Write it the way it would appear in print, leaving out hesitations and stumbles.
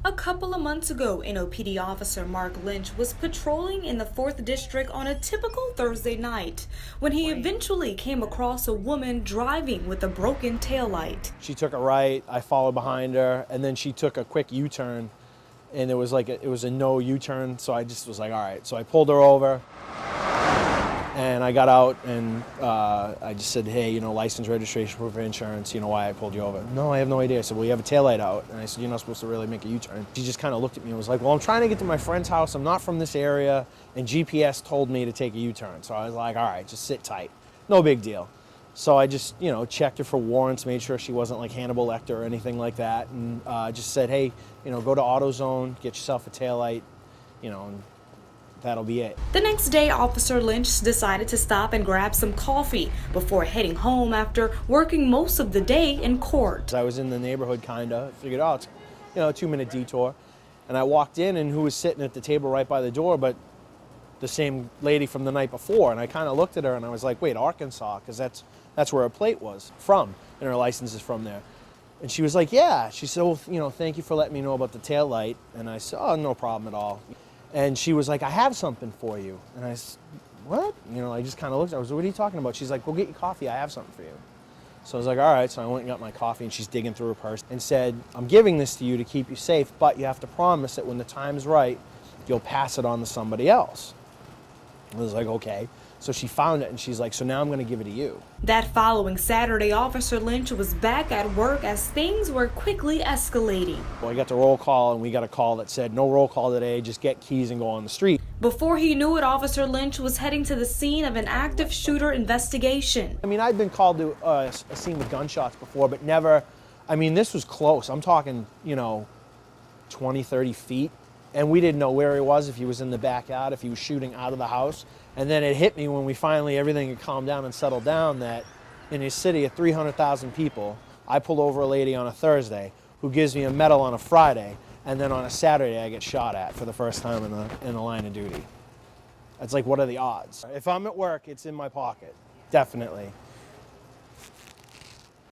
A couple of months ago, NOPD Officer Mark Lynch was patrolling in the 4th District on a typical Thursday night when he eventually came across a woman driving with a broken taillight. She took a right, I followed behind her, and then she took a quick U-turn, and it was a no U-turn, so I just was like, all right. So I pulled her over, and I got out, and I just said, hey, license, registration, proof of insurance, why I pulled you over. No, I have no idea. I said, well, you have a taillight out. And I said, you're not supposed to really make a U-turn. She just kind of looked at me and was like, well, I'm trying to get to my friend's house. I'm not from this area, and GPS told me to take a U-turn. So I was like, all right, just sit tight. No big deal. So I just, checked her for warrants, made sure she wasn't like Hannibal Lecter or anything like that, and just said, hey, go to AutoZone, get yourself a taillight, and that'll be it. The next day, Officer Lynch decided to stop and grab some coffee before heading home after working most of the day in court. I was in the neighborhood, figured, oh, it's, a 2-minute detour. And I walked in, and who was sitting at the table right by the door but the same lady from the night before. And I kind of looked at her, and I was like, wait, Arkansas, because that's where her plate was from, and her license is from there. And she was like, yeah. She said, well, thank you for letting me know about the tail light. And I said, oh, no problem at all. And she was like, I have something for you. And I said, what? I just kind of looked at her. I was like, what are you talking about? She's like, go get your coffee. I have something for you. So I was like, all right. So I went and got my coffee, and she's digging through her purse and said, I'm giving this to you to keep you safe, but you have to promise that when the time's right, you'll pass it on to somebody else. I was like, okay. So she found it, and she's like, so now I'm going to give it to you. That following Saturday, Officer Lynch was back at work as things were quickly escalating. Well, I got the roll call, and we got a call that said, no roll call today, just get keys and go on the street. Before he knew it, Officer Lynch was heading to the scene of an active shooter investigation. I mean, I'd been called to a scene with gunshots before, but never, this was close. I'm talking, 20, 30 feet. And we didn't know where he was, if he was in the backyard, if he was shooting out of the house. And then it hit me when everything had calmed down and settled down, that in a city of 300,000 people, I pulled over a lady on a Thursday who gives me a medal on a Friday, and then on a Saturday I get shot at for the first time in the line of duty. It's like, what are the odds? If I'm at work, it's in my pocket, definitely.